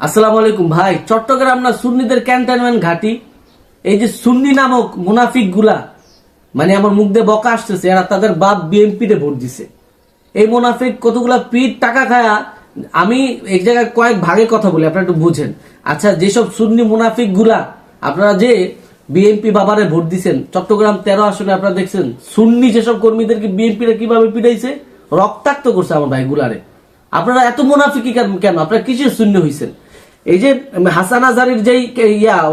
আসসালামু আলাইকুম ভাই। চট্টগ্রাম না সুন্নিদের ক্যান্টনমেন্ট ঘাটি, এই যে সুন্নি নামক মুনাফিক গুলা, মানে আমার মুখ দিয়ে বকা আসতেছে, এরা তাদের বাপ বিএনপি তে ভোট দিছে। এই মুনাফিক কতগুলা পিঠ টাকা খায়া, আমি এক জায়গায় কয়েক ভাগে কথা বলি, আপনারা একটু বুঝেন। আচ্ছা, যেসব সুন্নি মুনাফিক গুলা আপনারা যে বিএনপি বাবারে ভোট দিচ্ছেন, চট্টগ্রাম 13 আসনে আপনারা দেখছেন সুন্নি যেসব কর্মীদেরকে বিএনপিরা কিভাবে পিটাইছে, রক্তাক্ত করছে আমার ভাই গুলারে। আপনারা এত মুনাফিকি কেন? আপনারা কিসের শূন্য হয়েছেন? এই যে হাসান আজারির যে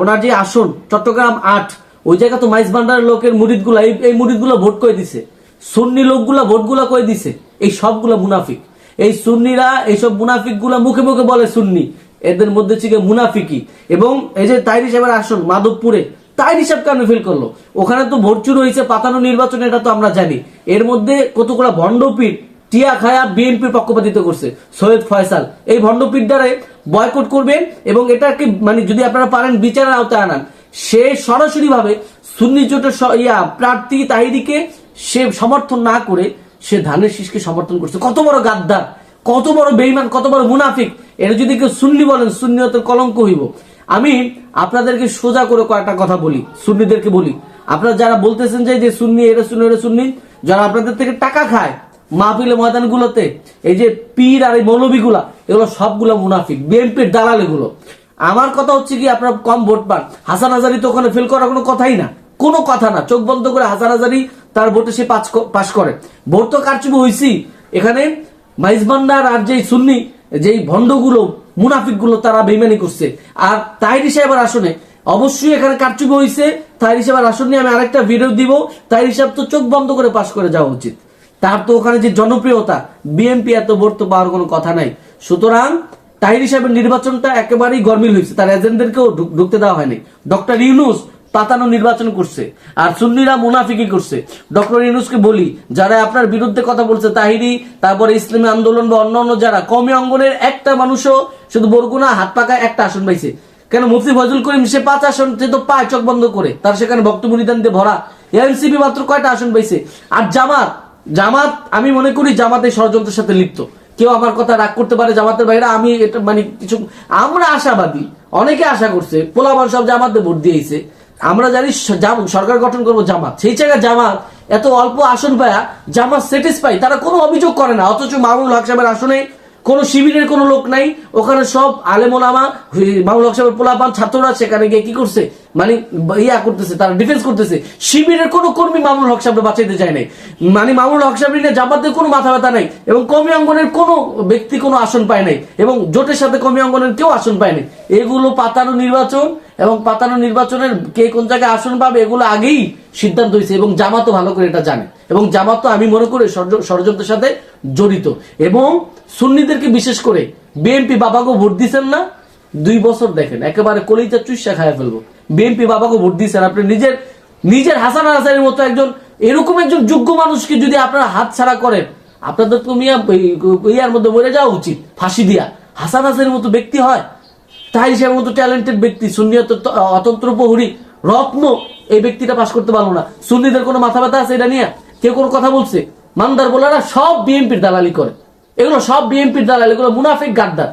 ওনার যে আসন চট্টগ্রাম 8, ওই জায়গা তো মাইজ ভান্ডারের লোকের মুরিদ গুলা, এই মুরিদ গুলা ভোট করে দিছে, সুন্নি লোকগুলা ভোট গুলা করে দিছে। এই সবগুলা মুনাফিক। এই সুন্নিরা এইসব মুনাফিক গুলা মুখে মুখে বলে সুন্নি, এদের মধ্যে ছিল মুনাফিকি। এবং এই যে তাইরি সাহেবের আসন মাধবপুরে, তাইরি সাহেব কেন ফেল করলো? ওখানে তো ভোট চুরি হয়েছে, পাতানো নির্বাচন, এটা তো আমরা জানি। এর মধ্যে কতগুলা ভণ্ডপীঠ টিয়া খায়া বিএনপির পক্ষপাতিত্ব করছে। সৈয়দ ফয়সাল এই ভণ্ডপীঠ দ্বারাই বয়কট করবেন, এবং এটাকে মানে যদি আপনারা পারেন বিচারের আওতায় আনান। সে সরাসরি ভাবে সুন্নি জোটের প্রার্থী তাহিরিকে সে সমর্থন না করে সে ধানের শীষকে সমর্থন করছে। কত বড় গাদ্দার, কত বড় বেঈমান, কত বড় মুনাফিক! এর যদি কেউ সুন্নি বলেন, সুন্নিয়তের কলঙ্ক হইব। আমি আপনাদেরকে সোজা করে কয়েকটা কথা বলি, সুন্নিদেরকে বলি। আপনারা যারা বলতেছেন যে সুন্নি, এরা সুন্নি, এরা সুন্নি, যারা আপনাদের থেকে টাকা খায় মাহফিলে ময়দানগুলোতে, এই যে পীর আর এই মৌলবী গুলা, এগুলো সবগুলো মুনাফিক, বিএনপির দালাল এগুলো। আমার কথা হচ্ছে কি, আপনারা কম ভোট পান। হাসান আজারি তো ওখানে ফেল করার কোনো কথাই না, কোনো কথা না। চোখ বন্ধ করে হাসান আজারি তার ভোটে সে পাস করে। ভোট তো কারচুপি হয়েছি এখানে। মাইজবান্ডার আর যে সুন্নি যেই ভণ্ডগুলো, মুনাফিক গুলো, তারা বেইমানি করছে। আর তাহিরি সাহেবের আসনে অবশ্যই এখানে কারচুপি হয়েছে। তাহিরি সাহেবের আসন নিয়ে আমি আরেকটা ভিডিও দিব। তাহিরি সাহেব তো চোখ বন্ধ করে পাস করে যাওয়া উচিত। তার তো ওখানে যে জনপ্রিয়তা, বিএনপি এত ভোট তো পাওয়ার কোনো কথা নাই। সুতরাং তাহিরি সাহেবের নির্বাচনটা একেবারেই গরমিল হয়েছে, তার এজেন্টদেরকেও ঢুকতে দেওয়া হয়নি। ডক্টর ইউনুস পাতানো নির্বাচন করছে, আর সুন্নিরা মুনাফিকি করছে। ডক্টর ইউনুসকে বলি, যারা আপনার বিরুদ্ধে কথা বলছে, তাহিরি, তারপরে ইসলামী আন্দোলন বা অন্যান্য যারা, কওমি অঙ্গনের একটা মানুষও শুধু বরগুনা হাত পাকায় একটা আসন পাইছে কেন? মুফতি ফজল করিম সে 5 আসন সে তো পায় চোখ বন্ধ করে, তার সেখানে বক্তব্য নিদান দিয়ে ভরা। এনসিপি মাত্র কয়টা আসন পাইছে? আর জামাত আমি মনে করি জামাত এই ষড়যন্ত্রের সাথে লিপ্ত। কেউ আমার কথা রাগ করতে পারে জামাতের বাইরে, আমি এটা মানে কিছু, আমরা আশাবাদী, অনেকে আশা করছে, পোলাপান সব জামাতে ভোট দিয়েছে। আমরা জানি সরকার গঠন করবো জামাত, সেই জায়গায় জামাত এত অল্প আসন পায়া জামাত স্যাটিসফাই, তারা কোনো অভিযোগ করে না। অথচ মামুনুল হক সাহেবের আসনে কোন শিবিরের কোন লোক নাই, ওখানে সব আলেমোলামা, মামুনুল হক সাহেবের পোলাপান ছাত্ররা সেখানে গিয়ে কি করছে, মানে করতেছে, তারা ডিফেন্স করতেছে। শিবিরের কোন কর্মী মামুনুল হক সাহেব বাঁচাইতে চায় নাই। মানে মামুনুল হক সাহেব নিয়ে জামাতের কোনো মাথা ব্যথা নাই, এবং কমি অঙ্গনের কোনো ব্যক্তি কোনো আসন পায় নাই, এবং জোটের সাথে কমি অঙ্গনের কেউ আসন পায় নাই। এগুলো পাতানো নির্বাচন, এবং পাতানো নির্বাচনের কে কোন জায়গায় আসন পাবে এগুলো আগেই সিদ্ধান্ত হয়েছে, এবং জামাতও ভালো করে এটা জানে। এবং জামাত তো আমি মনে করি ষড়যন্ত্রের সাথে জড়িত। এবং সুন্নিদেরকে বিশেষ করে বিএনপি বাবাকে ভোট দিচ্ছেন না, 2 বছর দেখেন একেবারে কলিজা চুইসা খাইয়া ফেলবো। বিএনপি বাবাকে ভোট দিচ্ছেন, আপনি নিজের হাসান আজারির মতো এরকম একজন যোগ্য মানুষকে যদি আপনারা হাত ছাড়া করেন, আপনাদের তো ইয়ার মধ্যে মরে যাওয়া উচিত, ফাঁসি দিয়া। হাসান আজারির মতো ব্যক্তি হয়, তাই হিসেবে মতো ট্যালেন্টেড ব্যক্তি, সুন্নিয়ত অতন্ত্র প্রহরী রত্ন, এই ব্যক্তিটা পাশ করতে পারলো না। সুন্নিদের কোনো মাথা ব্যথা আছে এটা নিয়ে? কেউ কোনো কথা বলছে? মানদার বলারা সব বিএনপির দালালি করে, এগুলো সব বিএনপির দালাল, এগুলো মুনাফিক গাদ্দার।